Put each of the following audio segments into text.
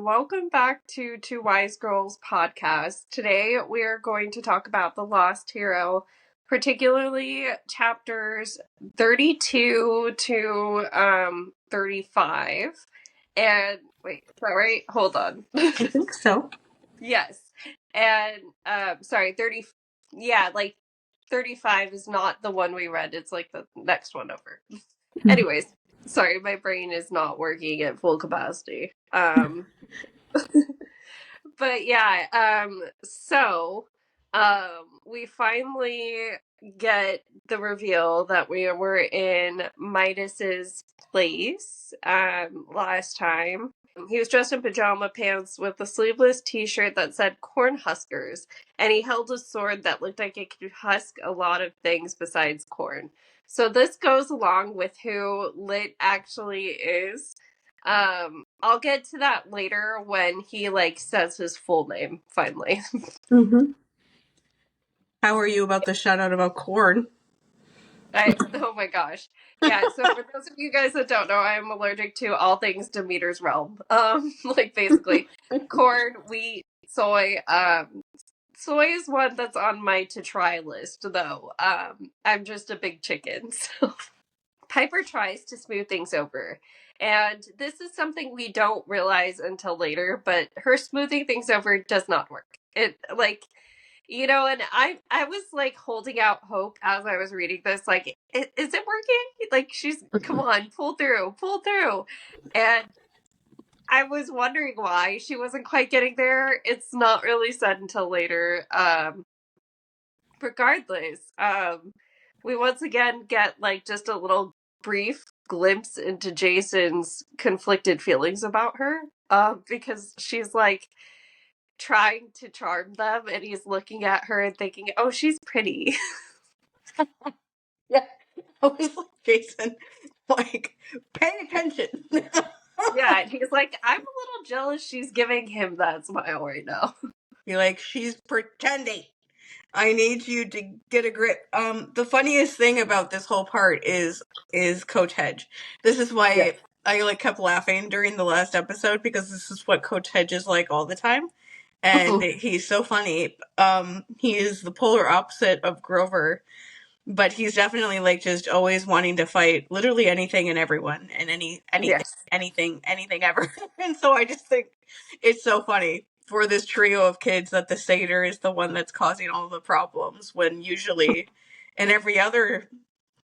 welcome back to Two Wise Girls podcast. Today we are going to talk about The Lost Hero, particularly chapters 32 to 35. And wait, is that right? Hold on. I think so. Yes. And sorry, 30, yeah, like 35 is not the one we read. It's like the next one over. Anyways, sorry, my brain is not working at full capacity. But yeah, we finally get the reveal that we were in Midas's place last time. He was dressed in pajama pants with a sleeveless t-shirt that said corn huskers, and he held a sword that looked like it could husk a lot of things besides corn. So this goes along with who Lit actually is. I'll get to that later when he says his full name finally. Mm-hmm. How are you about the shout out about corn? Oh my gosh. Yeah, so for those of you guys that don't know, I'm allergic to all things Demeter's realm. Basically corn, wheat, soy. Soy is one that's on my to try list though. I'm just a big chicken, so Piper tries to smooth things over. And this is something we don't realize until later, but her smoothing things over does not work. It and I was holding out hope as I was reading this, is it working? She's come on, pull through. And I was wondering why she wasn't quite getting there. It's not really said until later. Regardless, we once again get just a little brief glimpse into Jason's conflicted feelings about her, because she's trying to charm them, and he's looking at her and thinking, oh, she's pretty. Yeah, I was like, Jason, pay attention. Yeah, and he's like, I'm a little jealous she's giving him that smile right now. You're like, she's pretending. I need you to get a grip. The funniest thing about this whole part is Coach Hedge. This is why I kept laughing during the last episode, because this is what Coach Hedge is like all the time. And he's so funny. He is the polar opposite of Grover, but he's definitely just always wanting to fight literally anything and everyone and anything ever. And so I just think it's so funny for this trio of kids that the satyr is the one that's causing all the problems, when usually in every other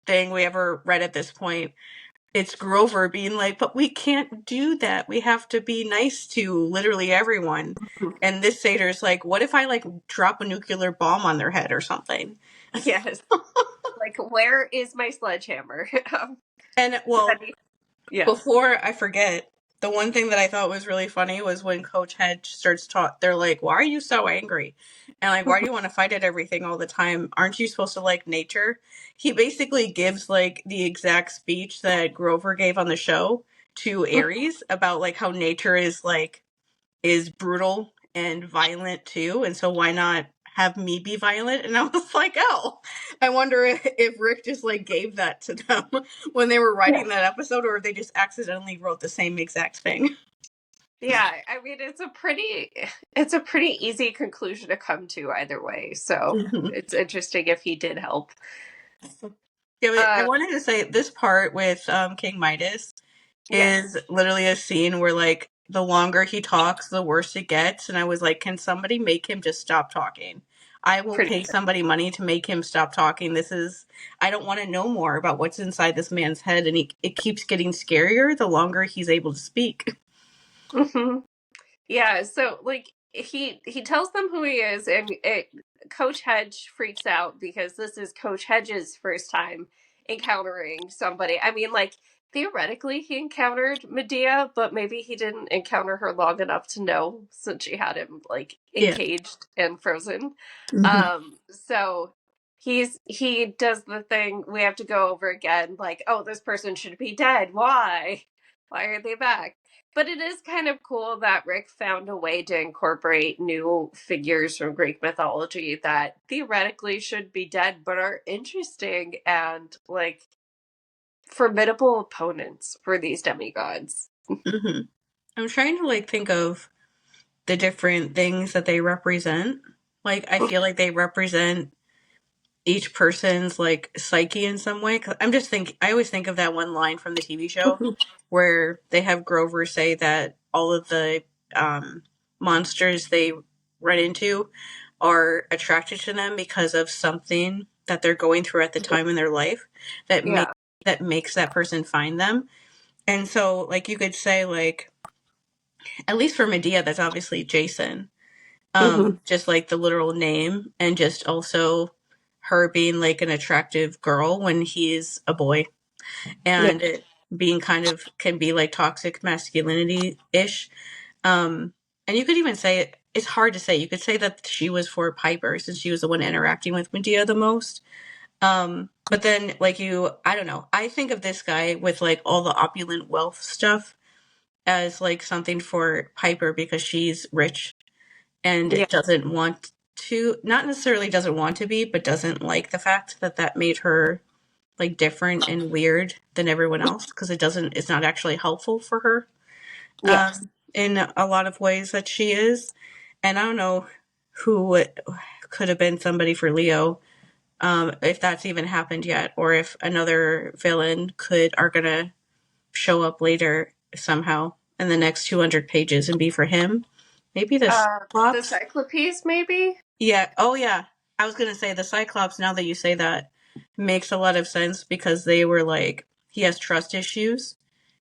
thing we ever read at this point, it's Grover being like, but we can't do that. We have to be nice to literally everyone. And this satyr's like, what if I drop a nuclear bomb on their head or something? Yes. Where is my sledgehammer? And before I forget, the one thing that I thought was really funny was when Coach Hedge starts talking, they're like, why are you so angry? And why do you want to fight at everything all the time? Aren't you supposed to like nature? He basically gives the exact speech that Grover gave on the show to Aries about how nature is brutal and violent too. And so why not have me be violent? And I was like, oh, I wonder if Rick just gave that to them when they were writing that episode, or if they just accidentally wrote the same exact thing. Yeah, I mean, it's a pretty easy conclusion to come to either way. So it's interesting if he did help. Yeah, but I wanted to say this part with King Midas is literally a scene where the longer he talks, the worse it gets. And I was like, can somebody make him just stop talking? I will pay somebody money to make him stop talking. I don't want to know more about what's inside this man's head. And it keeps getting scarier the longer he's able to speak. Mm-hmm. Yeah, so he tells them who he is, and Coach Hedge freaks out because this is Coach Hedge's first time encountering somebody. I mean, theoretically he encountered Medea, but maybe he didn't encounter her long enough to know, since she had him encaged and frozen. So he does the thing we have to go over again, oh, this person should be dead. Why are they back? But it is kind of cool that Rick found a way to incorporate new figures from Greek mythology that theoretically should be dead, but are interesting and formidable opponents for these demigods. I'm trying to think of the different things that they represent. Like, I feel like they represent each person's like psyche in some way. 'Cause I always think of that one line from the TV show where they have Grover say that all of the um, monsters they run into are attracted to them because of something that they're going through at the time in their life that make Yeah. that makes that person find them. And so, like, you could say, like, at least for Medea, that's obviously Jason. Hmm. Just like the literal name, and just also her being like an attractive girl when he's a boy, Yeah. and it being kind of can be like toxic masculinity ish. Um, and you could even say it's hard to say. You could say that she was for Piper since she was the one interacting with Medea the most. But then, like, I don't know. I think of this guy with like all the opulent wealth stuff as like something for Piper because she's rich and Yeah. doesn't want to, not necessarily doesn't want to be, but doesn't like the fact that that made her like different and weird than everyone else because it's not actually helpful for her Yes. in a lot of ways that she is. And I don't know who could have been somebody for Leo, if that's even happened yet, or if another villain are gonna show up later somehow in the next 200 pages and be for him. Maybe the The Cyclops. Cyclopes, maybe? Yeah. Oh, yeah. I was gonna say the Cyclops. Now that you say that, makes a lot of sense because they were like he has trust issues,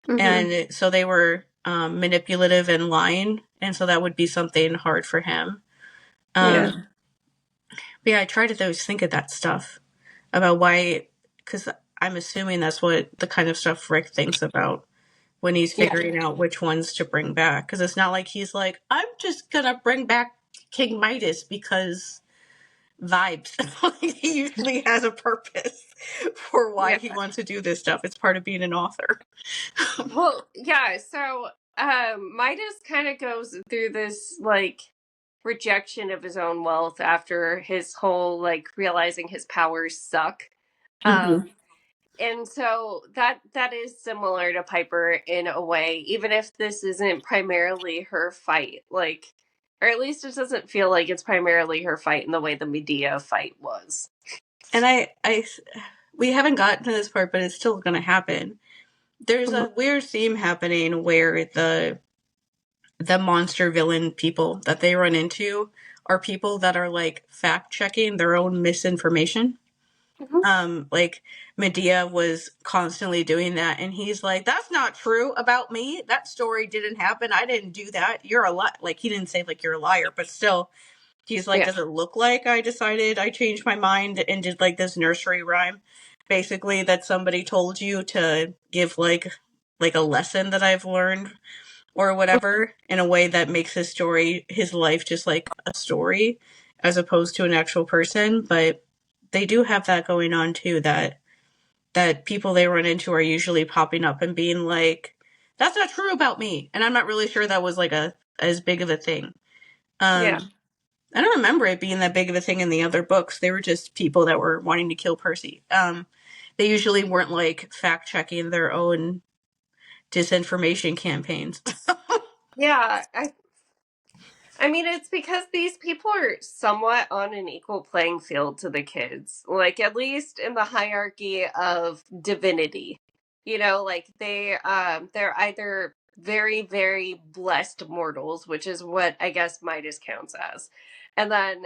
Hmm. and so they were manipulative and lying, and so that would be something hard for him. Yeah. Um, but yeah, I try to always think of that stuff about why, because I'm assuming that's what the kind of stuff Rick thinks about when he's Yeah. figuring out which ones to bring back. Because it's not like he's like, I'm just gonna bring back King Midas because vibes. He usually has a purpose for why Yeah. he wants to do this stuff. It's part of being an author. Well, yeah, so Midas kind of goes through this like rejection of his own wealth after his whole like realizing his powers suck. Mm-hmm. Um and so that is similar to Piper in a way, even if this isn't primarily her fight, like, or at least it doesn't feel like it's primarily her fight in the way the Medea fight was. And we haven't gotten to this part, but it's still going to happen. There's Mhm. a weird theme happening where the monster villain people that they run into are people that are like fact checking their own misinformation. Mhm. Like Medea was constantly doing that, and he's like, "That's not true about me. That story didn't happen. I didn't do that. You're a lie." Like he didn't say like you're a liar, but still, he's like, Yeah. "Does it look like I decided I changed my mind and did like this nursery rhyme, basically that somebody told you to give like a lesson that I've learned or whatever in a way that makes his life just like a story as opposed to an actual person?" But they do have that going on too, that people they run into are usually popping up and being like, "That's not true about me," and I'm not really sure that was like a as big of a thing. Yeah. um I don't remember it being that big of a thing in the other books. They were just people that were wanting to kill Percy. They usually weren't like fact checking their own disinformation campaigns. Yeah. I mean, it's because these people are somewhat on an equal playing field to the kids, like at least in the hierarchy of divinity. You know, like they're either very, very blessed mortals, which is what I guess Midas counts as, and then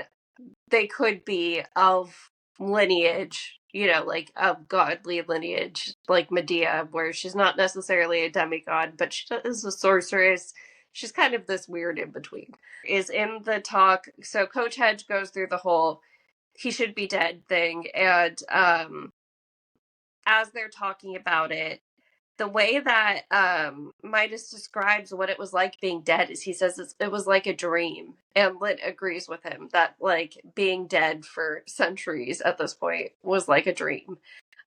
they could be of lineage, you know, like of godly lineage, like Medea, where she's not necessarily a demigod, but she is a sorceress. She's kind of this weird in between. Is in the talk. So Coach Hedge goes through the whole he should be dead thing, and as they're talking about it, the way that Midas describes what it was like being dead is he says it was like a dream. And Lit agrees with him that like being dead for centuries at this point was like a dream.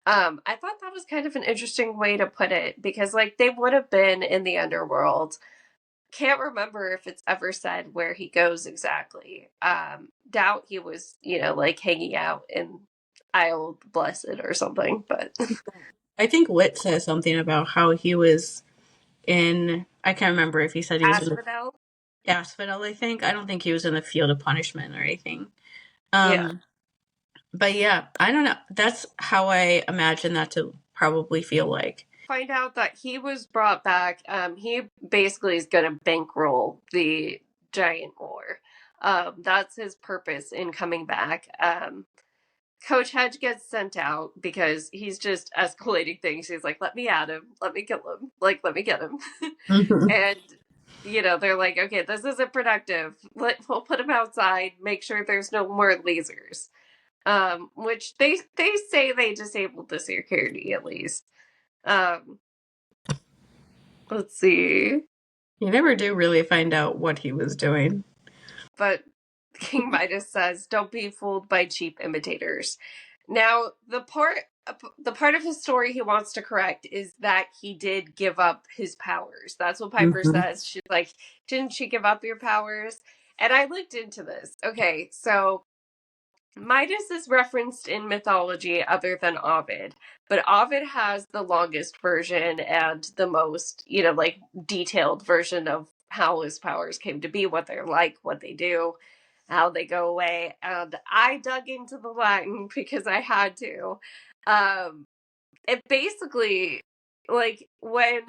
I thought that was kind of an interesting way to put it because like they would have been in the underworld. Can't remember if it's ever said where he goes exactly. Doubt he was, you know, like hanging out in Isle Blessed or something, but I think Lit says something about how he was in. I can't remember if he said he was in. Asphodel. Asphodel, I think. I don't think he was in the field of punishment or anything. Yeah. But yeah, I don't know. That's how I imagine that to probably feel like. Find out that he was brought back. He basically is going to bankroll the giant war. That's his purpose in coming back. Coach Hedge gets sent out because he's just escalating things. He's like, let me at him. Let me kill him. Like, let me get him. Mhm. And, they're like, okay, this isn't productive. We'll put him outside, make sure there's no more lasers. Which they say they disabled the security at least. Um, let's see. You never do really find out what he was doing. But King Midas says, don't be fooled by cheap imitators. Now, the part of his story he wants to correct is that he did give up his powers. That's what Piper Mhm. says. She's like, didn't she give up your powers? And I looked into this. Okay, so Midas is referenced in mythology other than Ovid, but Ovid has the longest version and the most, like detailed version of how his powers came to be, what they're like, what they do, how they go away. And I dug into the Latin because I had to. Um, it basically, like, when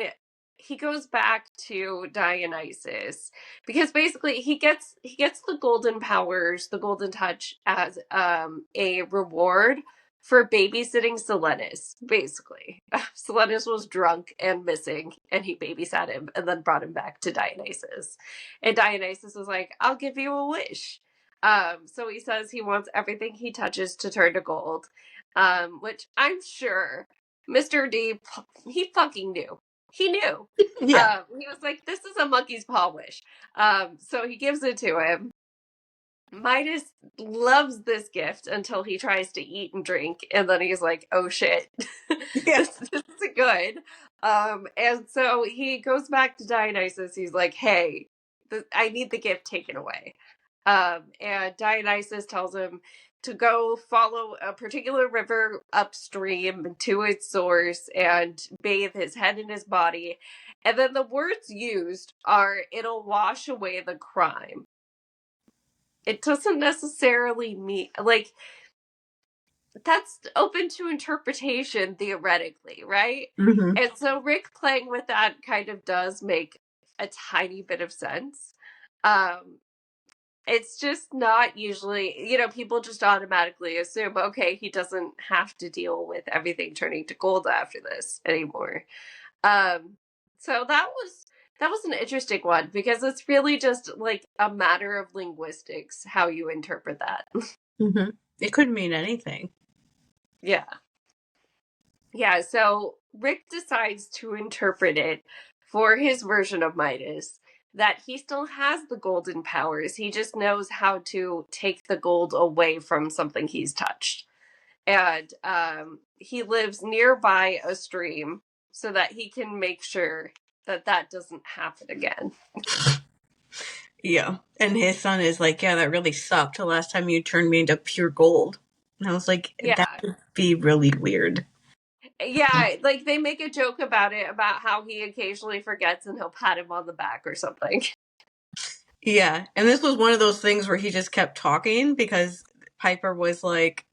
he goes back to Dionysus, because basically he gets the golden powers, the golden touch, as a reward for babysitting Silenus. Basically, Silenus was drunk and missing, and he babysat him and then brought him back to Dionysus. And Dionysus was like, "I'll give you a wish." So he says he wants everything he touches to turn to gold, which I'm sure Mr. D, he fucking knew. He knew. Yeah. He was like, this is a monkey's paw wish. So he gives it to him. Midas loves this gift until he tries to eat and drink, and then he's like, "Oh shit, Yeah. this isn't good." And so he goes back to Dionysus. He's like, "Hey, I need the gift taken away." And Dionysus tells him to go follow a particular river upstream to its source and bathe his head and his body. And then the words used are, "It'll wash away the crime." It doesn't necessarily mean, like, that's open to interpretation theoretically, right? Hmm. And so Rick playing with that kind of does make a tiny bit of sense. Um, it's just not usually, people just automatically assume, okay, he doesn't have to deal with everything turning to gold after this anymore. Um, so that was an interesting one because it's really just like a matter of linguistics how you interpret that. Hmm. It could mean anything. Yeah. Yeah, so Rick decides to interpret it for his version of Midas that he still has the golden powers. He just knows how to take the gold away from something he's touched. And he lives nearby a stream so that he can make sure that that doesn't happen again. Yeah. And his son is like, yeah, that really sucked the last time you turned me into pure gold. And I was like, that Yeah. would be really weird. Yeah, like they make a joke about it, about how he occasionally forgets and he'll pat him on the back or something. Yeah. And this was one of those things where he just kept talking because Piper was like,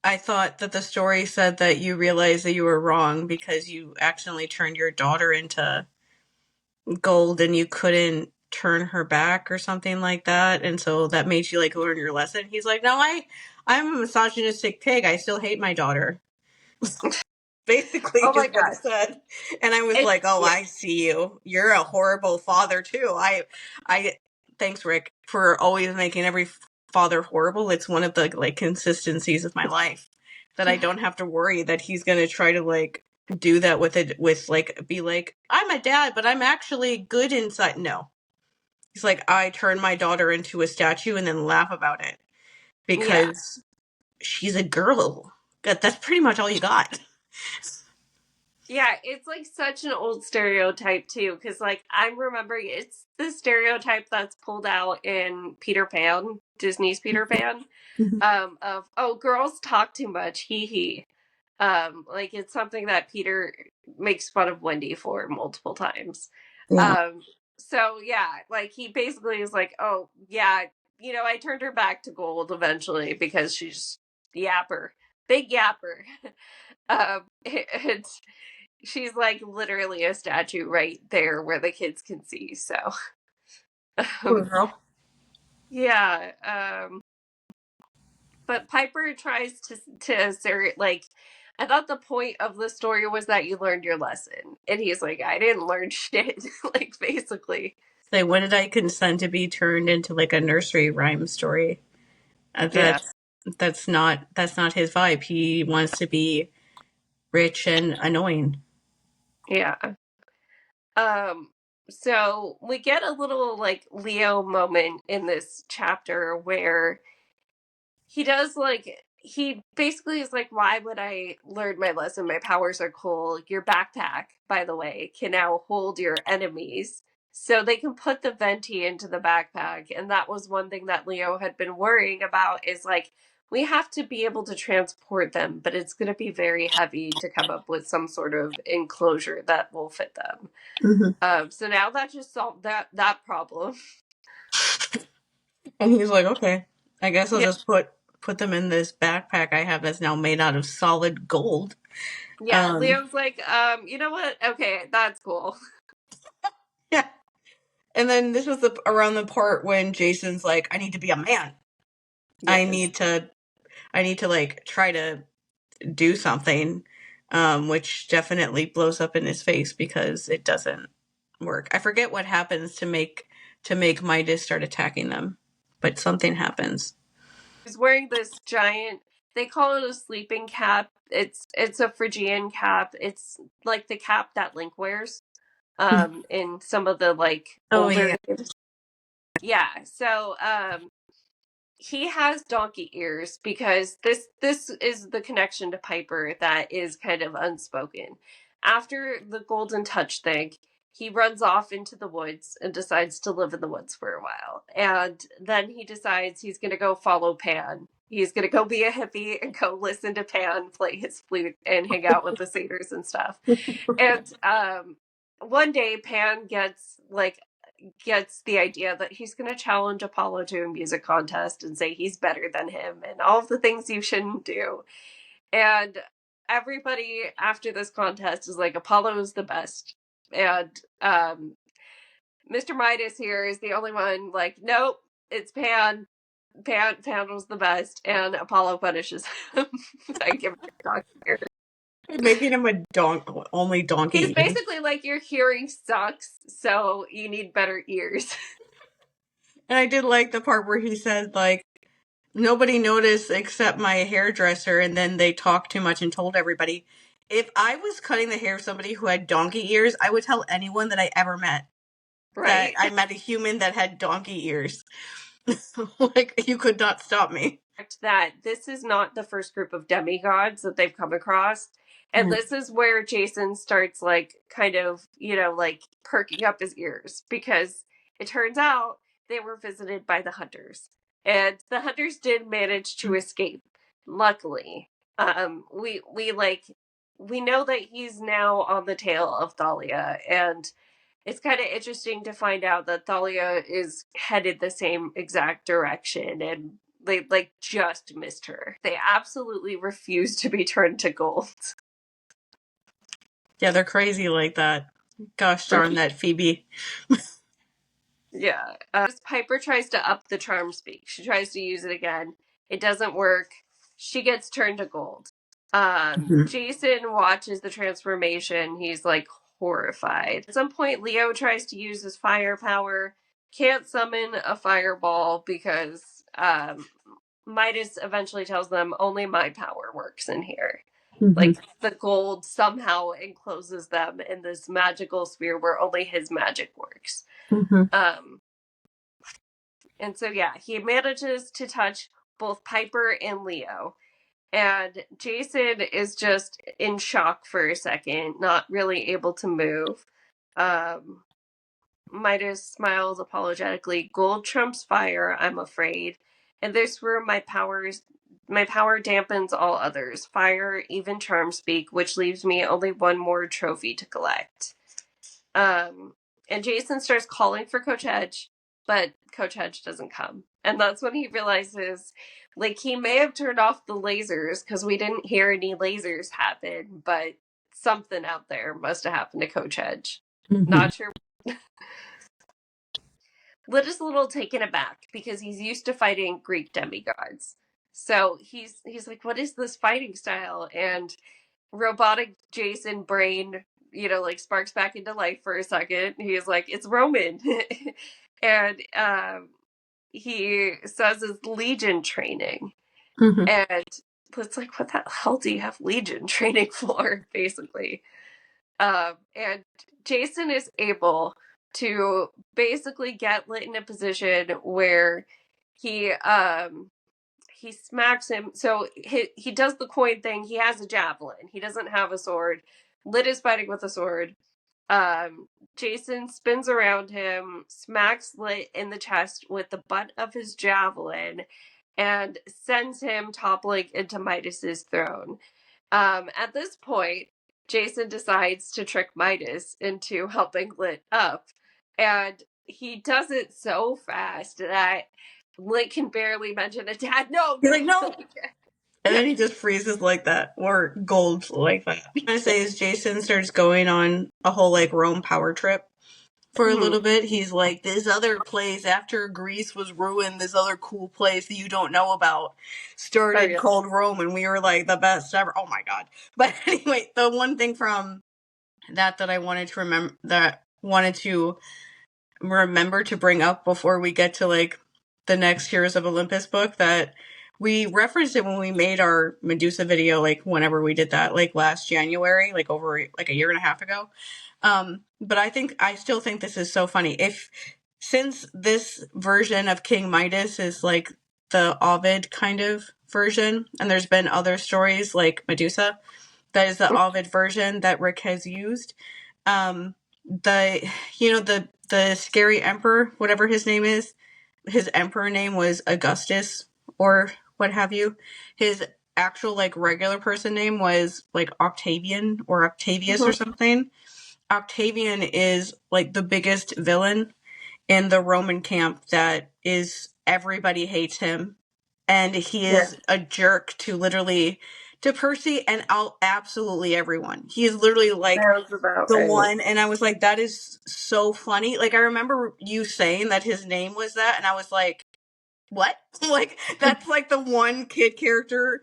I thought that the story said that you realized that you were wrong because you accidentally turned your daughter into gold and you couldn't turn her back or something like that. And so that made you like learn your lesson. He's like, no, I'm a misogynistic pig. I still hate my daughter. Basically Oh my just what he gosh. said. And I was It's like, oh, yeah. I see you. You're a horrible father too. I thanks, Rick, for always making every father horrible. It's one of the like consistencies of my life that I don't have to worry that he's going to try to like do that with it, with like, be like, I'm a dad, but I'm actually good inside. No. He's like, I turn my daughter into a statue and then laugh about it Yeah. because she's a girl. That's pretty much all you got. Yeah, it's like such an old stereotype too, because like I'm remembering it's the stereotype that's pulled out in Peter Pan, Disney's Peter Pan, of oh girls talk too much, hee hee. Like it's something that Peter makes fun of Wendy for multiple times. Yeah. Um, So yeah, like he basically is like, oh yeah, I turned her back to gold eventually because she's yapper, big yapper. And she's like literally a statue right there where the kids can see. So Poor um, girl. yeah, but Piper tries to like. I thought the point of the story was that you learned your lesson, and he's like, I didn't learn shit. Like basically, Say, when did I consent to be turned into like a nursery rhyme story? yeah, That's not his vibe. He wants to be rich and annoying. yeah. Um, so we get a little like Leo moment in this chapter where he basically is like, why would I learn my lesson? My powers are cool. Your backpack, by the way, can now hold your enemies. So they can put the venti into the backpack. And that was one thing that Leo had been worrying about is like, we have to be able to transport them, but it's going to be very heavy to come up with some sort of enclosure that will fit them. Mm-hmm. So now that just solved that problem. And he's like, okay, I guess I'll Yeah, just put them in this backpack I have that's now made out of solid gold. yeah. Leo's like, you know what? Okay, that's cool. Yeah. And then this was around the part when Jason's like, I need to be a man. I Yes. need to like try to do something, which definitely blows up in his face because it doesn't work. I forget what happens to make Midas start attacking them, but something happens. He's wearing this giant. They call it a sleeping cap. It's a Phrygian cap. It's like the cap that Link wears. In some of the like Oh older yeah. games. Yeah. So he has donkey ears because this is the connection to Piper that is kind of unspoken. After the golden touch thing, he runs off into the woods and decides to live in the woods for a while. And then he decides he's going to go follow Pan. He's going to go be a hippie and go listen to Pan play his flute and hang out with the satyrs and stuff. And one day Pan gets the idea that he's going to challenge Apollo to a music contest and say he's better than him and all of the things you shouldn't do. And everybody after this contest is like, Apollo is the best. And Mr. Midas here is the only one like, nope, it's Pan. Pan was the best, and Apollo punishes him by giving him donkey ears. Making him a only He's donkey ears. basically like, your hearing sucks, so you need better ears. And I did like the part where he said like nobody noticed except my hairdresser, and then they talked too much and told everybody. If I was cutting the hair of somebody who had donkey ears, I would tell anyone that I ever met that Right? I met a human that had donkey ears. Like, you could not stop me. That this is not the first group of demigods that they've come across. And Mm. this is where Jason starts like kind of, like perking up his ears because it turns out they were visited by the hunters. And the hunters did manage to escape, luckily. We know that he's now on the tail of Thalia, and it's kind of interesting to find out that Thalia is headed the same exact direction, and they like just missed her. They absolutely refuse to be turned to gold. Yeah, they're crazy like that. Gosh darn that Phoebe. Yeah. Piper tries to up the charm speak. She tries to use it again. It doesn't work. She gets turned to gold. Mhm. Jason watches the transformation. He's like horrified. At some point, Leo tries to use his fire power. Can't summon a fireball because Midas eventually tells them only my power works in here. Mhm. Like the gold somehow encloses them in this magical sphere where only his magic works. Mhm. Um, and so, yeah, he manages to touch both Piper and Leo. And Jason is just in shock for a second, not really able to move. Um, Midas smiles apologetically. Gold trumps fire, I'm afraid. In this room, my power dampens all others. Fire, even charm speak, which leaves me only one more trophy to collect. Um, And Jason starts calling for Coach Hedge, but Coach Hedge doesn't come. And that's when he realizes, like, he may have turned off the lasers because we didn't hear any lasers happen, but something out there must have happened to Coach Hedge. Not sure. Lit is a little taken aback because he's used to fighting Greek demigods. So he's like, what is this fighting style? And robotic Jason brain, like sparks back into life for a second. He's like, it's Roman. And he says it's Legion training. And it's like, what the hell do you have Legion training for, basically? And Jason is able to basically get Lit in a position where he smacks him. So he does the coin thing. He has a javelin. He doesn't have a sword. Lit is fighting with a sword. Jason spins around him, smacks Lit in the chest with the butt of his javelin, and sends him toppling into Midas's throne. At this point, Jason decides to trick Midas into helping Lit up, and he does it so fast that Lit can barely mention a dad. No, He's like, no. And then he just freezes like that, or golds like that. What I'm trying to say is Jason starts going on a whole like Rome power trip for a little bit. He's like, this other place after Greece was ruined, this other cool place that you don't know about started called Rome, and we were like the best ever. Oh my god. But anyway, the one thing from that I wanted to remember to bring up before we get to like the next Heroes of Olympus book, that we referenced it when we made our Medusa video, like whenever we did that, like last January, like over like a year and a half ago. But I still think this is so funny. Since this version of King Midas is like the Ovid kind of version, and there's been other stories like Medusa, that is the Ovid version that Rick has used. The scary emperor, whatever his name is, his emperor name was Augustus or what have you. His actual like regular person name was like Octavian or Octavius or something. Octavian is like the biggest villain in the Roman camp. That is, everybody hates him, and he is a jerk to Percy and absolutely everyone. He is literally like one, and I was like, that is so funny. Like, I remember you saying that his name was that, and I was like, what? Like, that's like the one kid character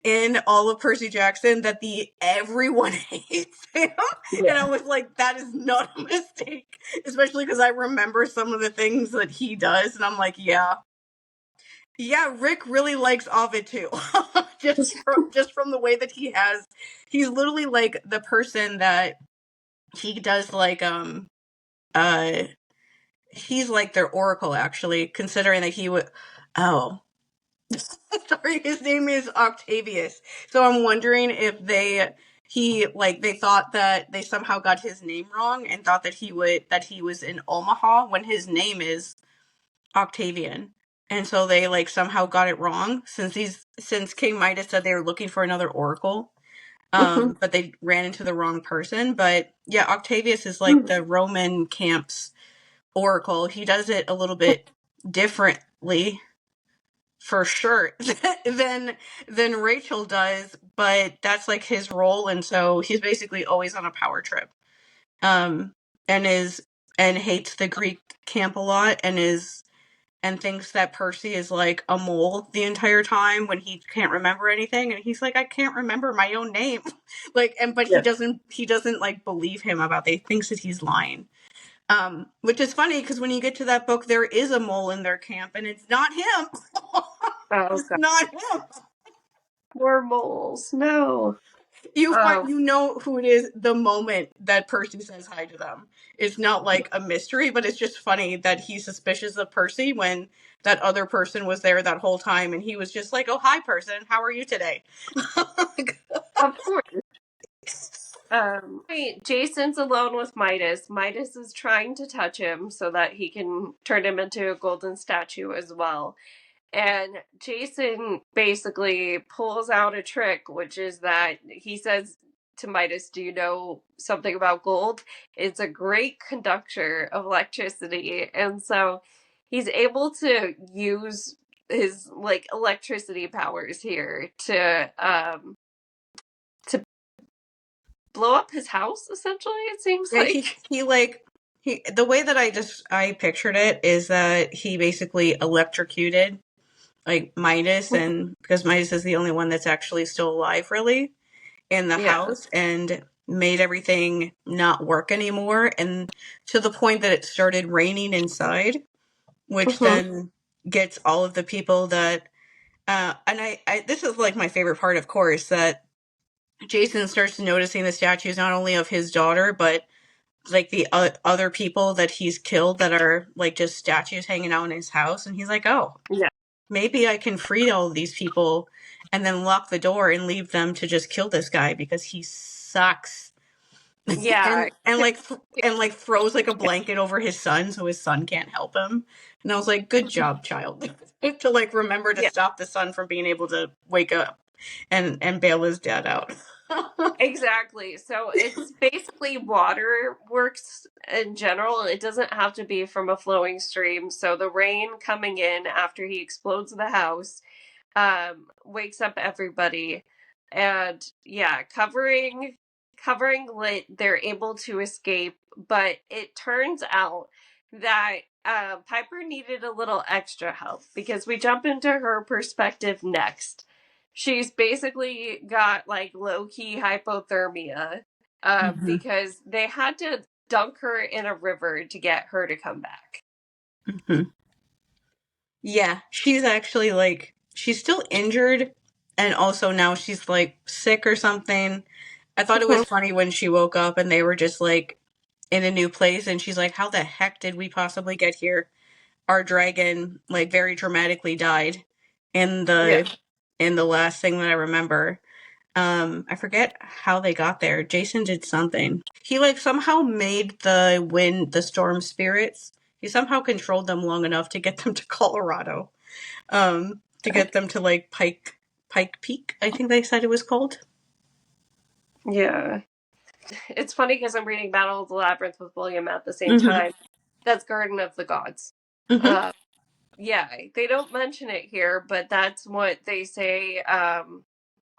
in all of Percy Jackson that everyone hates him. And I was like, that is not a mistake, especially because I remember some of the things that he does, and I'm like, yeah, Rick really likes Ovid too. just from the way that he's literally like the person that he does like he's like their oracle, actually, considering that he would sorry, his name is Octavius. So I'm wondering if they thought that they somehow got his name wrong and thought that he was in Omaha when his name is Octavian. And so they like somehow got it wrong, since King Midas said they were looking for another oracle. But they ran into the wrong person. But yeah, Octavius is like the Roman camp's oracle. He does it a little bit differently, for sure, than Rachel does, but that's like his role, and so he's basically always on a power trip. And hates the Greek camp a lot, and thinks that Percy is like a mole the entire time when he can't remember anything, and he's like, I can't remember my own name. But he doesn't like believe him about that. He thinks that he's lying. Which is funny because when you get to that book, there is a mole in their camp, and it's not him. It's not him. Poor moles. No. You know who it is the moment that Percy says hi to them. It's not like a mystery, but it's just funny that he's suspicious of Percy when that other person was there that whole time, and he was just like, oh, hi, person, how are you today? Of course. Jason's alone with Midas. Midas is trying to touch him so that he can turn him into a golden statue as well. And Jason basically pulls out a trick, which is that he says to Midas, do you know something about gold? It's a great conductor of electricity. And so he's able to use his like electricity powers here to blow up his house, essentially, it seems Yeah, like. he like he the way that I pictured it is that he basically electrocuted like Midas, and because Midas is the only one that's actually still alive really in the Yeah. house, and made everything not work anymore, and to the point that it started raining inside, which Mhm. then gets all of the people that and I this is like my favorite part, of course, that Jason starts noticing the statues not only of his daughter, but like the other people that he's killed that are like just statues hanging out in his house. And he's like, oh, Yeah. maybe I can free all of these people and then lock the door and leave them to just kill this guy because he sucks. Yeah. And like throws like a blanket over his son so his son can't help him. And I was like, good job, child. To like remember to Yeah. stop the son from being able to wake up and bail his dad out. Exactly. So it's basically water works in general. It doesn't have to be from a flowing stream. So the rain coming in after he explodes the house wakes up everybody, and yeah, covering lit, they're able to escape. But it turns out that Piper needed a little extra help because we jump into her perspective next. She's basically got like low-key hypothermia Mhm. because they had to dunk her in a river to get her to come back. Mhm. Yeah, she's actually like she's still injured, and also now she's like sick or something. I thought it was funny when she woke up and they were just like in a new place, and she's like, how the heck did we possibly get here? Our dragon like very dramatically died in Yeah. the last thing that I remember. I forget how they got there. Jason did something. He like somehow made the storm spirits. He somehow controlled them long enough to get them to Colorado. To get them to like Pike Peak, I think they said it was called. Yeah. It's funny because I'm reading Battle of the Labyrinth with William at the same Mm-hmm. time. That's Garden of the Gods. Mm-hmm. Uh, yeah, they don't mention it here, but that's what they say.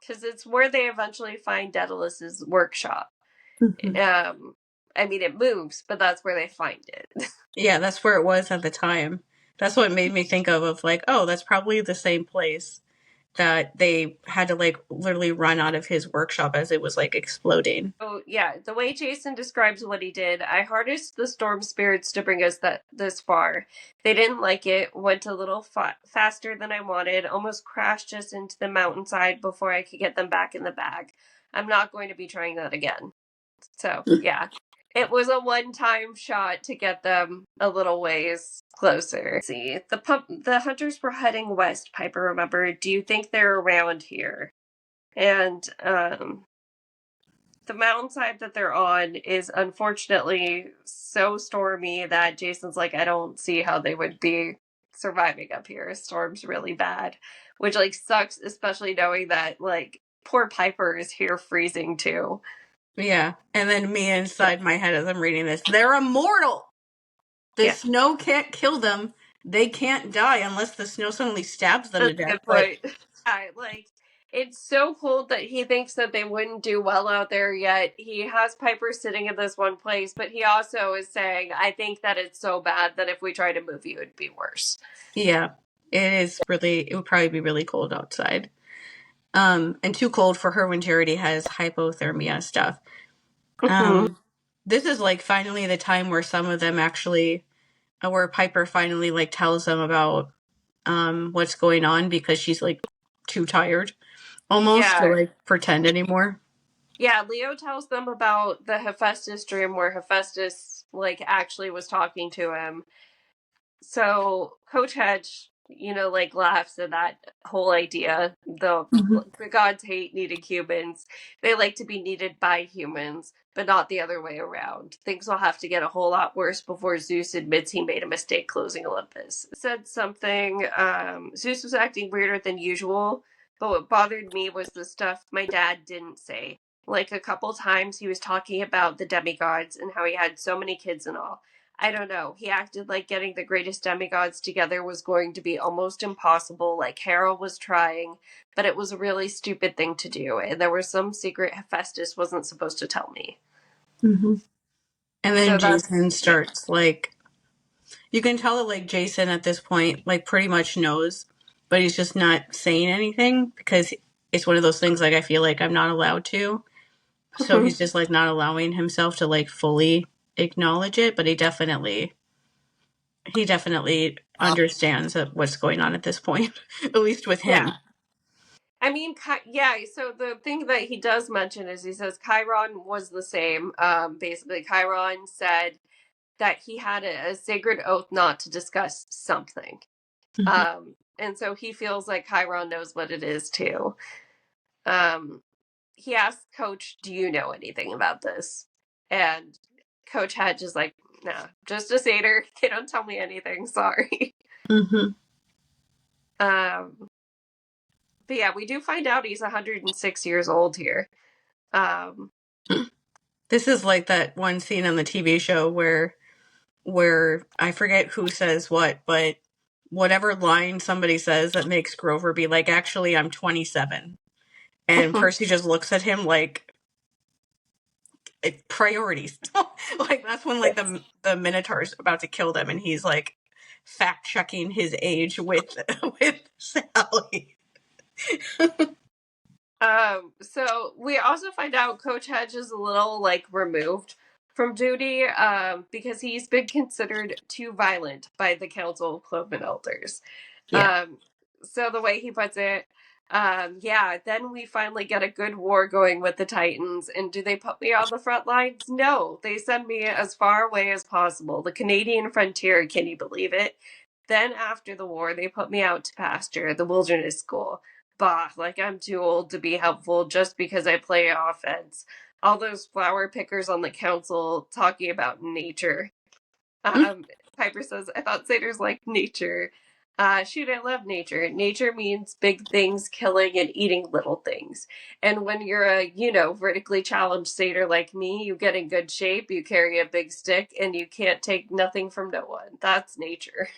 Because it's where they eventually find Daedalus's workshop. Mm-hmm. I mean, it moves, but that's where they find it. Yeah, that's where it was at the time. That's what made me think of like, oh, that's probably the same place that they had to like literally run out of his workshop as it was like exploding. So yeah, the way Jason describes what he did, I harnessed the storm spirits to bring us that this far. They didn't like it, went a little faster than I wanted, almost crashed us into the mountainside before I could get them back in the bag. I'm not going to be trying that again. So yeah, it was a one-time shot to get them a little ways closer. Let's see, the hunters were heading west. Piper remembered. Do you think they're around here? And the mountainside that they're on is unfortunately so stormy that Jason's like, I don't see how they would be surviving up here. Storm's really bad, which like sucks, especially knowing that like poor Piper is here freezing too. Yeah. And then me inside my head as I'm reading this, they're immortal. The Yeah, snow can't kill them. They can't die unless the snow suddenly stabs them to that's a death. good But point. Like it's so cold that he thinks that they wouldn't do well out there yet. He has Piper sitting in this one place, but he also is saying, I think that it's so bad that if we try to move you, it'd be worse. yeah, it would probably be really cold outside. And too cold for her when she already has hypothermia stuff. Mm-hmm. This is like finally the time where some of them actually, where Piper finally like tells them about what's going on because she's like too tired almost to Yeah. like pretend anymore. Yeah, Leo tells them about the Hephaestus dream where Hephaestus like actually was talking to him. So Coach Hedge, like laughs at that whole idea. Mm-hmm. The gods hate needing humans. They like to be needed by humans, but not the other way around. Things will have to get a whole lot worse before Zeus admits he made a mistake closing Olympus. Said something, Zeus was acting weirder than usual, but what bothered me was the stuff my dad didn't say. Like a couple times he was talking about the demigods and how he had so many kids and all. I don't know. He acted like getting the greatest demigods together was going to be almost impossible. Like Hera was trying, but it was a really stupid thing to do. And there was some secret Hephaestus wasn't supposed to tell me. Mm-hmm. And then So Jason yeah. starts like, you can tell that like Jason at this point like pretty much knows, but he's just not saying anything because it's one of those things like I feel like I'm not allowed to. So he's just like not allowing himself to like fully acknowledge it, but he definitely understands what's going on at this point, at least with him. Yeah. I mean, yeah. So the thing that he does mention is he says Chiron was the same. Basically, Chiron said that he had a sacred oath not to discuss something. And so he feels like Chiron knows what it is too. He asks Coach, "Do you know anything about this?" And Coach Hedge is like, "Nah, just a satyr. They don't tell me anything. Sorry." Mm-hmm. Um, but yeah, we do find out he's 106 years old here. Um, This is like that one scene on the TV show where I forget who says what, but whatever line somebody says that makes Grover be like, "Actually, I'm 27." And Percy just looks at him like priorities. Like that's when like the Minotaur's about to kill them, and he's like fact checking his age with with Sally. so we also find out Coach Hedge is a little like removed from duty because he's been considered too violent by the Council of Cloven Elders. Yeah. So the way he puts it, yeah, then we finally get a good war going with the Titans. And do they put me on the front lines? No, they send me as far away as possible. The Canadian frontier, can you believe it? Then after the war, they put me out to pasture, the wilderness school. Bah, like I'm too old to be helpful just because I play offense. All those flower pickers on the council talking about nature. Um, Piper says, I thought satyrs like nature. Shoot, I love nature. Nature means big things, killing and eating little things. And when you're a, vertically challenged satyr like me, you get in good shape, you carry a big stick, and you can't take nothing from no one. That's nature.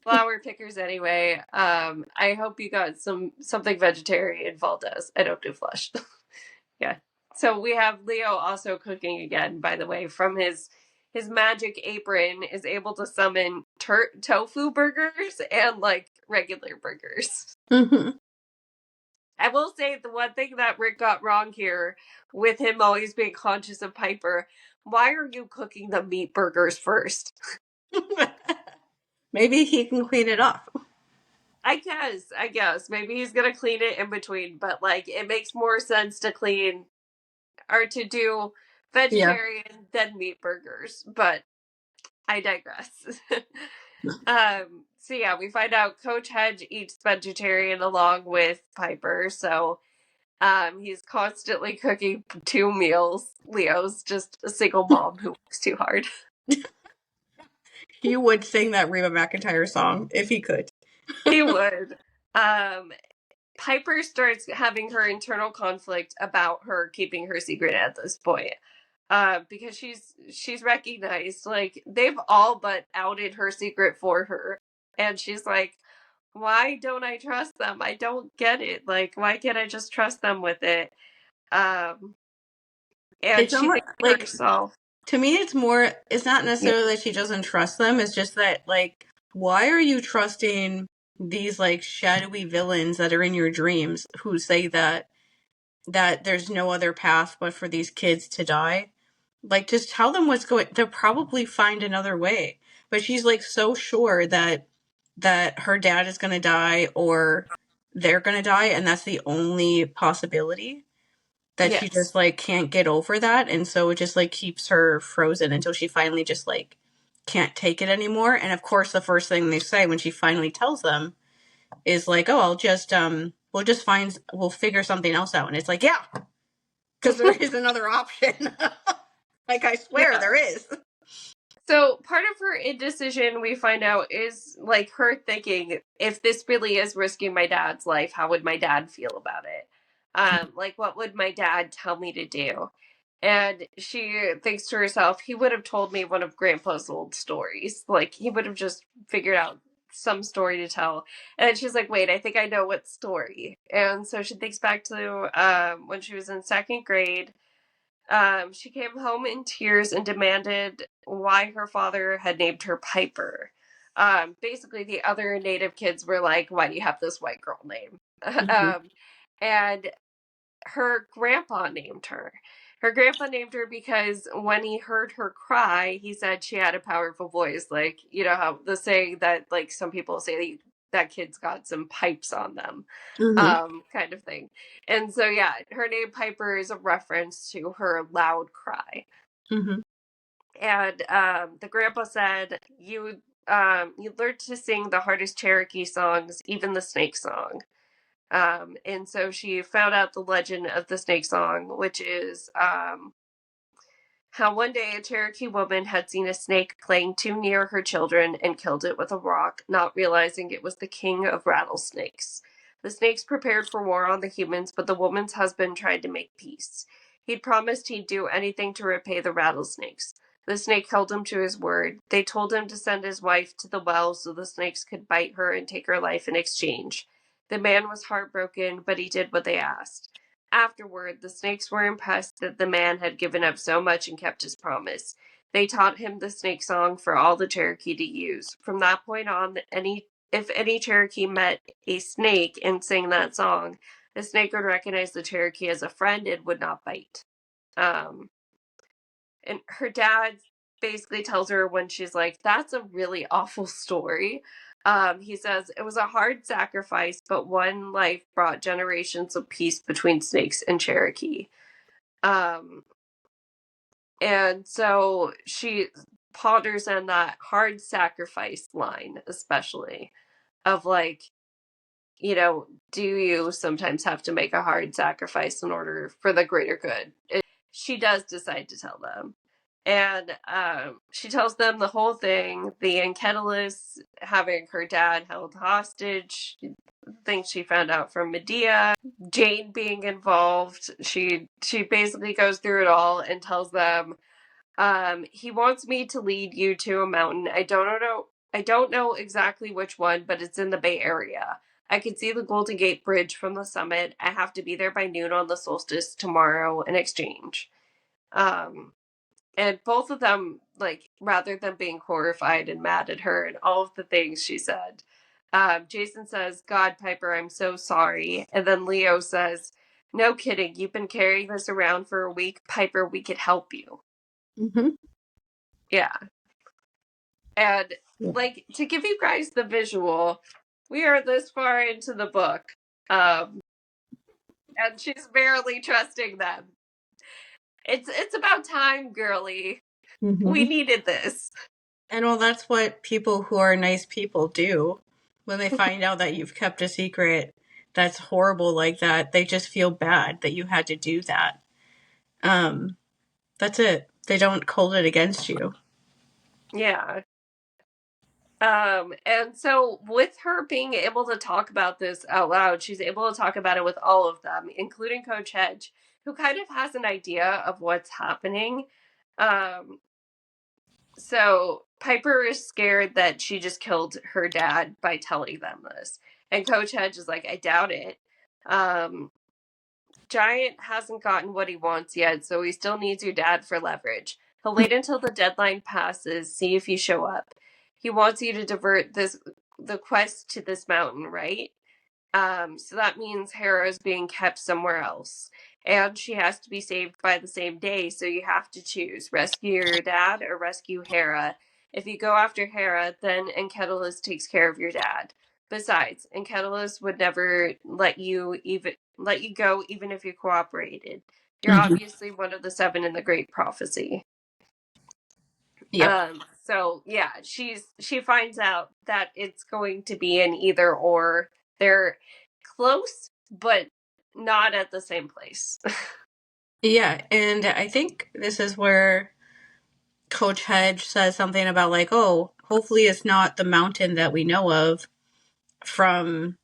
Flower pickers anyway. I hope you got something vegetarian, Valdez. I don't do flesh. Yeah. So we have Leo also cooking again, by the way, from his magic apron is able to summon tofu burgers and like regular burgers. Mm-hmm. I will say the one thing that Rick got wrong here with him always being conscious of Piper, why are you cooking the meat burgers first? Maybe he can clean it off. I guess. Maybe he's gonna clean it in between, but like it makes more sense to clean or to do Yeah. vegetarian than meat burgers, but I digress. So yeah, we find out Coach Hedge eats vegetarian along with Piper, so he's constantly cooking two meals. Leo's just a single mom who works too hard. He would sing that Reba McEntire song if he could. He would. Um Piper starts having her internal conflict about her keeping her secret at this point. Because she's recognized like they've all but outed her secret for her. And she's like, why don't I trust them? I don't get it. Like, why can't I just trust them with it? Um and It's she almost thinks to like, herself, to me it's not yeah, necessarily that she doesn't trust them, it's just that like, why are you trusting these like shadowy villains that are in your dreams who say that there's no other path but for these kids to die? Like, just tell them what's going. They'll probably find another way. But she's like so sure that her dad is going to die or they're going to die, and that's the only possibility, that she yes. just like can't get over that, and so it just like keeps her frozen until she finally just like can't take it anymore. And of course, the first thing they say when she finally tells them is like, "Oh, we'll figure something else out." And it's like, yeah, because there is another option. Like, I swear Yeah. there is. So part of her indecision, we find out, is like her thinking, if this really is risking my dad's life, how would my dad feel about it? Like, what would my dad tell me to do? And she thinks to herself, he would have told me one of Grandpa's old stories. Like, he would have just figured out some story to tell. And she's like, wait, I think I know what story. And so she thinks back to when she was in second grade. She came home in tears and demanded why her father had named her Piper. Basically, the other native kids were like, why do you have this white girl name? Mm-hmm. And her grandpa named her. Her grandpa named her because when he heard her cry, he said she had a powerful voice. Like, you know how the saying that, like, some people say that kid's got some pipes on them, Mm-hmm. kind of thing. And so, yeah, her name Piper is a reference to her loud cry. Mm-hmm. And the grandpa said, you learned to sing the hardest Cherokee songs, even the snake song. And so she found out the legend of the snake song, which is how one day a Cherokee woman had seen a snake playing too near her children and killed it with a rock, not realizing it was the king of rattlesnakes. The snakes prepared for war on the humans, but the woman's husband tried to make peace. He'd promised he'd do anything to repay the rattlesnakes. The snake held him to his word. They told him to send his wife to the well so the snakes could bite her and take her life in exchange. The man was heartbroken, but he did what they asked. Afterward, the snakes were impressed that the man had given up so much and kept his promise. They taught him the snake song for all the Cherokee to use. From that point on, if any Cherokee met a snake and sang that song, the snake would recognize the Cherokee as a friend and would not bite. Um, and her dad basically tells her when she's like, that's a really awful story. He says, it was a hard sacrifice, but one life brought generations of peace between snakes and Cherokee. Um, and so she ponders on that hard sacrifice line, especially of like, you know, do you sometimes have to make a hard sacrifice in order for the greater good? She does decide to tell them. And she tells them the whole thing, the Enketelis having her dad held hostage, things she found out from Medea, Jane being involved. She basically goes through it all and tells them, he wants me to lead you to a mountain. I don't know exactly which one, but it's in the Bay Area. I can see the Golden Gate Bridge from the summit. I have to be there by noon on the solstice tomorrow in exchange. Um, and both of them, like, rather than being horrified and mad at her and all of the things she said, Jason says, God, Piper, I'm so sorry. And then Leo says, no kidding. You've been carrying this around for a week. Piper, we could help you. Mm-hmm. Yeah. And, Yeah. like, to give you guys the visual, we are this far into the book. And she's barely trusting them. It's about time, girly. We Mm-hmm. needed this. And well, that's what people who are nice people do. When they find out that you've kept a secret that's horrible like that, they just feel bad that you had to do that. Um, that's it. They don't hold it against you. Yeah. And so with her being able to talk about this out loud, she's able to talk about it with all of them, including Coach Hedge, who kind of has an idea of what's happening. Um, so Piper is scared that she just killed her dad by telling them this. And Coach Hedge is like, I doubt it. Um, Giant hasn't gotten what he wants yet, so he still needs your dad for leverage. He'll wait until the deadline passes, see if you show up. He wants you to divert the quest to this mountain, right? So that means Hera is being kept somewhere else. And she has to be saved by the same day, so you have to choose rescue your dad or rescue Hera. If you go after Hera, then Enketelis takes care of your dad. Besides, Enketelis would never let you go even if you cooperated. You're Mm-hmm. obviously one of the seven in the Great Prophecy. Yep. So yeah, she finds out that it's going to be an either or. They're close, but not at the same place. Yeah, and I think this is where Coach Hedge says something about like, oh, hopefully it's not the mountain that we know of from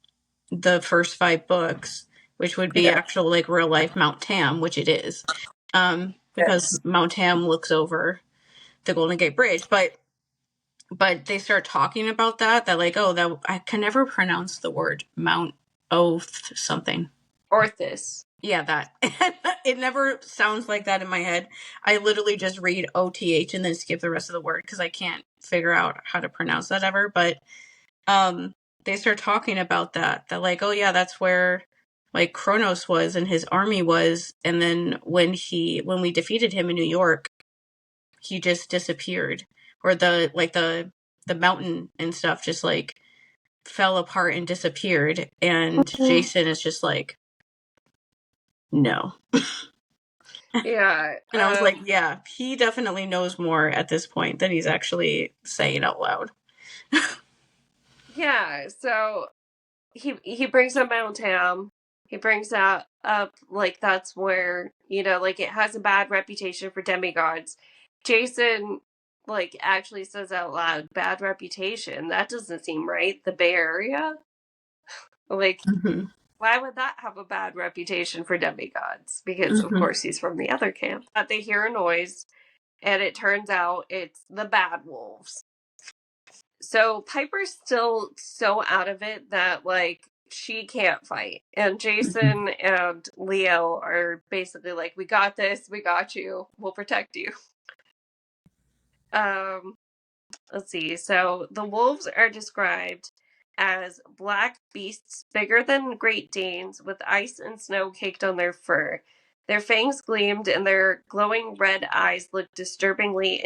the first 5 books, which would be Yeah. actual like real life Mount Tam, which it is, because Yes. Mount Tam looks over the Golden Gate Bridge. But they start talking about that like, oh, that I can never pronounce the word Mount Oath something. Orthus. Yeah, that. It never sounds like that in my head. I literally just read OTH and then skip the rest of the word because I can't figure out how to pronounce that ever. But they start talking about that like, oh yeah, that's where like Kronos was and his army was, and then when we defeated him in New York, he just disappeared, or the mountain and stuff just like fell apart and disappeared, and Jason is just like, no. Yeah. And I was like, yeah, he definitely knows more at this point than he's actually saying out loud. Yeah. So he brings up Mount Tam. He brings that up like that's where, like it has a bad reputation for demigods. Jason like actually says out loud, bad reputation. That doesn't seem right. The Bay Area? Like, Mm-hmm. why would that have a bad reputation for demigods? Because of Mm-hmm. course he's from the other camp. But they hear a noise, and it turns out it's the bad wolves. So Piper's still so out of it that like she can't fight. And Jason and Leo are basically like, we got this, we got you, we'll protect you. Let's see. So the wolves are described as black beasts bigger than Great Danes with ice and snow caked on their fur. Their fangs gleamed and their glowing red eyes looked disturbingly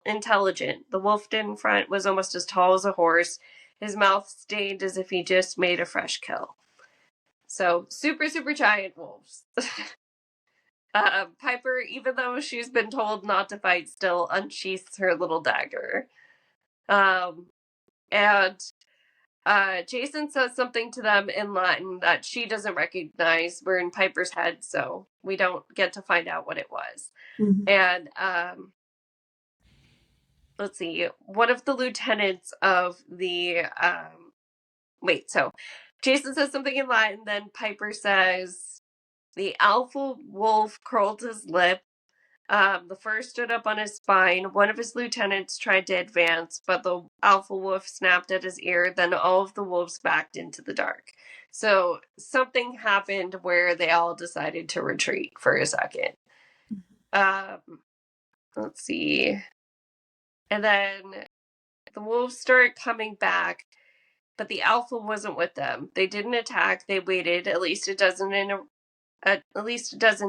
intelligent. The wolf in front was almost as tall as a horse, his mouth stained as if he just made a fresh kill. So, super, super giant wolves. Piper, even though she's been told not to fight, still unsheaths her little dagger. And Jason says something to them in Latin that she doesn't recognize. We're in Piper's head, so we don't get to find out what it was. Mm-hmm. And let's see, one of the lieutenants of the so Jason says something in Latin, then Piper says the alpha wolf curled his lip. The first stood up on his spine. One of his lieutenants tried to advance, but the alpha wolf snapped at his ear. Then all of the wolves backed into the dark. So something happened where they all decided to retreat for a second. Let's see. And then the wolves started coming back, but the alpha wasn't with them. They didn't attack. They waited. At least it doesn't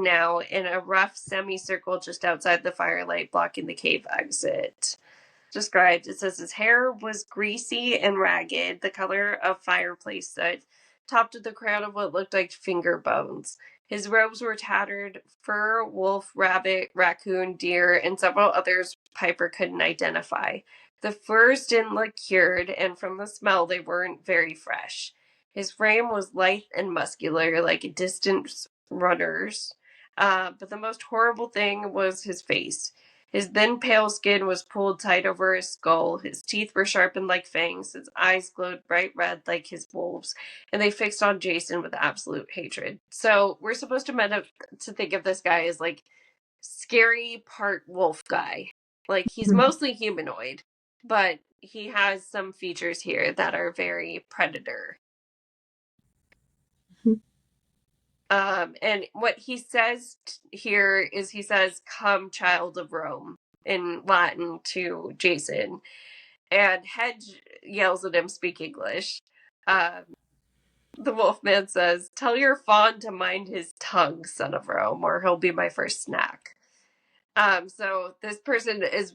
now, in a rough semicircle just outside the firelight blocking the cave exit. Described, it says his hair was greasy and ragged, the color of fireplace soot, topped with a crown of what looked like finger bones. His robes were tattered, fur, wolf, rabbit, raccoon, deer, and several others Piper couldn't identify. The furs didn't look cured, and from the smell, they weren't very fresh. His frame was lithe and muscular, like a distant runner's. But the most horrible thing was his face. His thin, pale skin was pulled tight over his skull. His teeth were sharpened like fangs. His eyes glowed bright red like his wolves, and they fixed on Jason with absolute hatred. So we're supposed to think of this guy as like scary part wolf guy. Like he's mostly humanoid, but he has some features here that are very predator. And what he says here is he says, "Come, child of Rome," in Latin to Jason. And Hedge yells at him, speak English. The Wolfman says, "Tell your fawn to mind his tongue, son of Rome, or he'll be my first snack." So this person is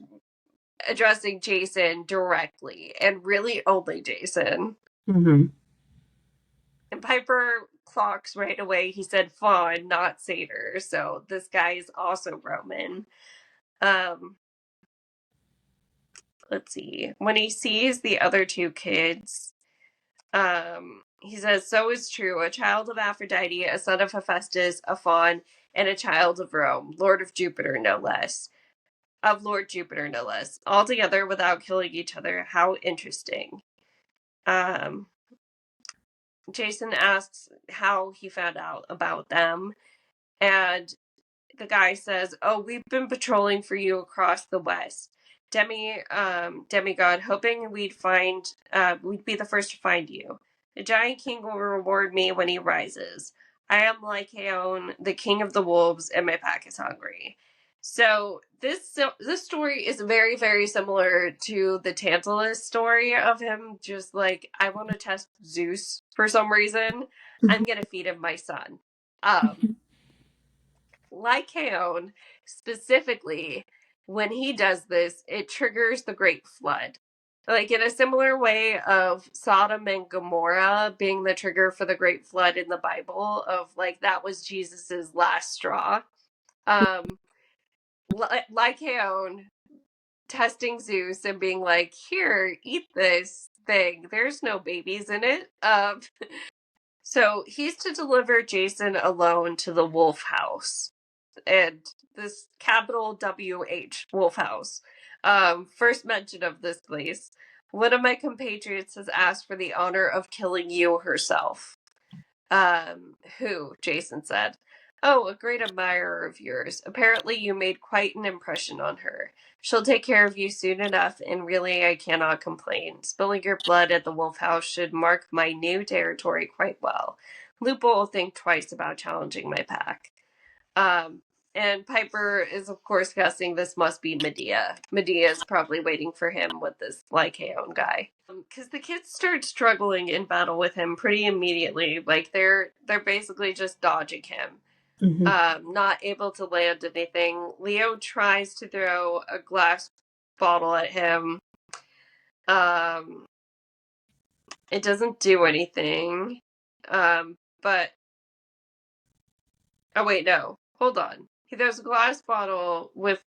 addressing Jason directly, and really only Jason. Mm-hmm. And Piper clocks right away. He said fawn, not satyr. So this guy is also Roman. Let's see. When he sees the other two kids, he says, "So is true. A child of Aphrodite, a son of Hephaestus, a faun, and a child of Rome, Lord of Jupiter, no less. Of Lord Jupiter, no less. All together without killing each other. How interesting." Um, Jason asks how he found out about them, and the guy says, "Oh, we've been patrolling for you across the west. Demigod, hoping we'd be the first to find you. The giant king will reward me when he rises. I am Lycaon, the king of the wolves, and my pack is hungry." So this story is very, very similar to the Tantalus story of him just like, I want to test Zeus for some reason. I'm gonna feed him my son. Lycaon, specifically, when he does this, it triggers the Great Flood. Like in a similar way of Sodom and Gomorrah being the trigger for the Great Flood in the Bible, of like that was Jesus's last straw. Um, Lycaon testing Zeus and being like, "Here, eat this thing. There's no babies in it." So he's to deliver Jason alone to the Wolf House. And this capital WH Wolf House. First mention of this place. One of my compatriots has asked for the honor of killing you herself. Who? Jason said. Oh, a great admirer of yours. Apparently you made quite an impression on her. She'll take care of you soon enough, and really I cannot complain. Spilling your blood at the Wolf House should mark my new territory quite well. Lupo will think twice about challenging my pack. Um, and Piper is, of course, guessing this must be Medea. Medea is probably waiting for him with this Lycaon guy. Because the kids start struggling in battle with him pretty immediately. Like, they're basically just dodging him. Not able to land anything. Leo tries to throw a glass bottle at him. It doesn't do anything. But... Oh, wait, no. Hold on. There's a glass bottle with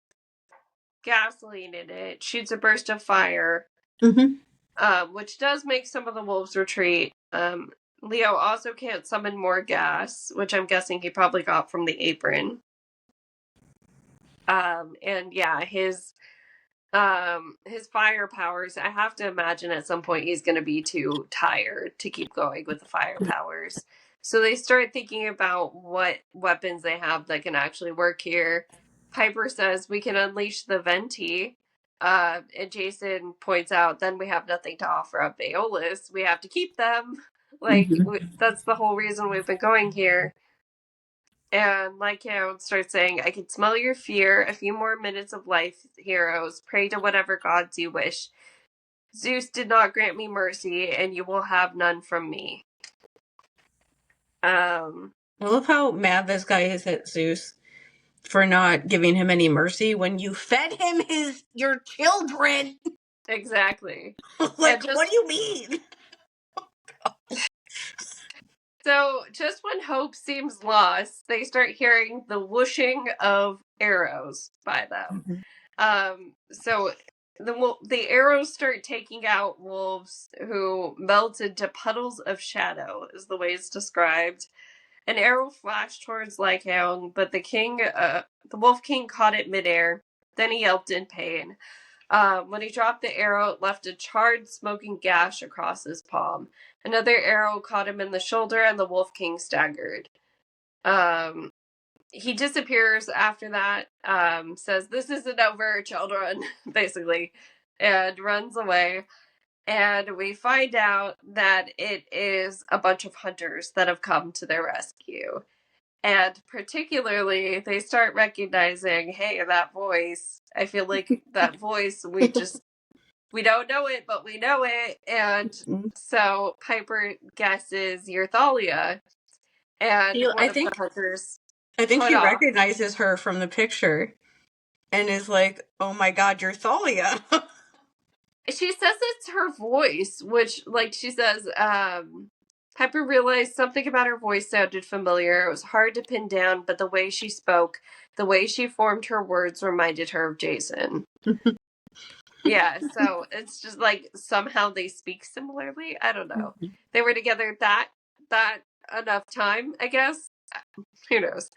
gasoline in it, shoots a burst of fire, which does make some of the wolves retreat. Leo also can't summon more gas, which I'm guessing he probably got from the apron. And yeah, his fire powers, I have to imagine at some point he's going to be too tired to keep going with the fire powers. So they start thinking about what weapons they have that can actually work here. Piper says we can unleash the Venti. And Jason points out, then we have nothing to offer up Aeolus. We have to keep them. Like, that's the whole reason we've been going here. And Lycaon starts saying, I can smell your fear. A few more minutes of life, heroes. Pray to whatever gods you wish. Zeus did not grant me mercy, and you will have none from me. I love how mad this guy is at Zeus for not giving him any mercy when you fed him your children. Exactly. Like, what do you mean? So, just when hope seems lost, they start hearing the whooshing of arrows by them. So the arrows start taking out wolves who melt into puddles of shadow, is the way it's described. An arrow flashed towards Lycaon, but the Wolf King caught it midair. Then he yelped in pain. When he dropped the arrow, it left a charred, smoking gash across his palm. Another arrow caught him in the shoulder, and the Wolf King staggered. He disappears after that, says, "This isn't over, children," basically, and runs away. And we find out that it is a bunch of hunters that have come to their rescue. And particularly, they start recognizing, hey, that voice, I feel like that voice, we don't know it, but we know it. And so Piper guesses you're Thalia. And one of the hunters... I think he recognizes her from the picture and is like, oh my god, you're Thalia. She says it's her voice, which, like, she says, Piper realized something about her voice sounded familiar. It was hard to pin down, but the way she spoke, the way she formed her words reminded her of Jason. Yeah, so it's just like somehow they speak similarly. I don't know. They were together that enough time, I guess. Who knows?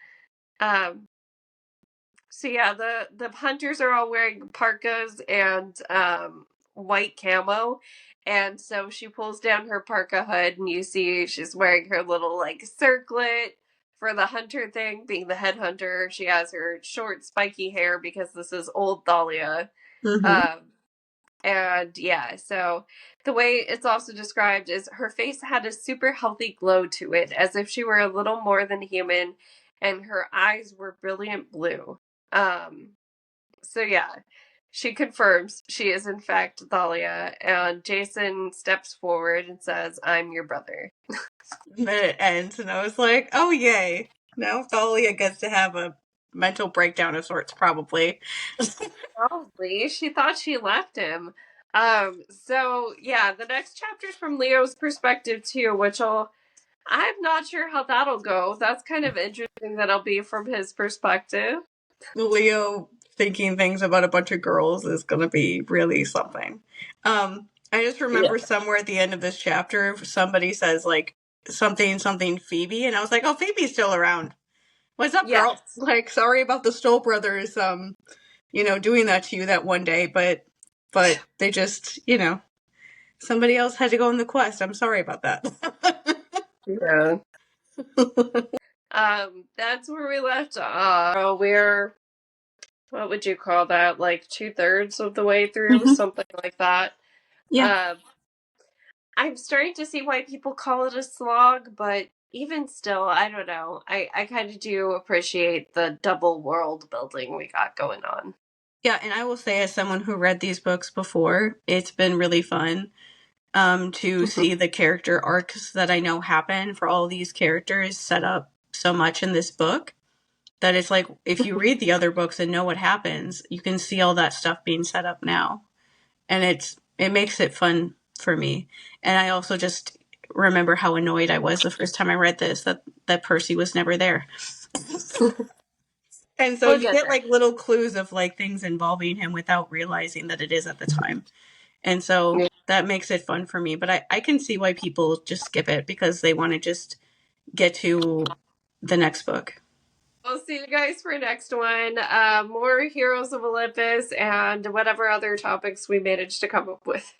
So yeah, the hunters are all wearing parkas and white camo, And so she pulls down her parka hood, and you see she's wearing her little like circlet for the hunter thing, being the headhunter. She has her short, spiky hair because this is old Thalia. Mm-hmm. Um, and yeah, so the way it's also described is her face had a super healthy glow to it, as if she were a little more than human, and her eyes were brilliant blue. Um, so yeah, she confirms she is in fact Thalia, and Jason steps forward and says, "I'm your brother." And then it ends, and I was like, oh, yay. Now Thalia gets to have a mental breakdown of sorts, probably. Probably. She thought she left him. So yeah, the next chapter's from Leo's perspective too, I'm not sure how that'll go. That's kind of interesting that'll be from his perspective. Leo thinking things about a bunch of girls is going to be really something. I just Yeah. remember somewhere at the end of this chapter, somebody says, like, something Phoebe, and I was like, oh, Phoebe's still around. What's up, girl? Yes. Like, sorry about the Stoll brothers, doing that to you that one day, but they just, somebody else had to go on the quest. I'm sorry about that. Yeah. That's where we left off. We're, what would you call that? Like 2/3 of the way through, Mhm. something like that. Yeah. Um, I'm starting to see why people call it a slog, but even still, I don't know. I kind of do appreciate the double world building we got going on. Yeah, and I will say, as someone who read these books before, it's been really fun to Mhm. see the character arcs that I know happen for all these characters set up so much in this book that it's like if you read the other books and know what happens, you can see all that stuff being set up now, and it makes it fun for me. And I also just remember how annoyed I was the first time I read this that Percy was never there. And so We'll you get get there. like little clues of like things involving him without realizing that it is at the time. And so Yeah. that makes it fun for me. But I can see why people just skip it because they want to just get to the next book. We'll see you guys for next one. More Heroes of Olympus and whatever other topics we managed to come up with.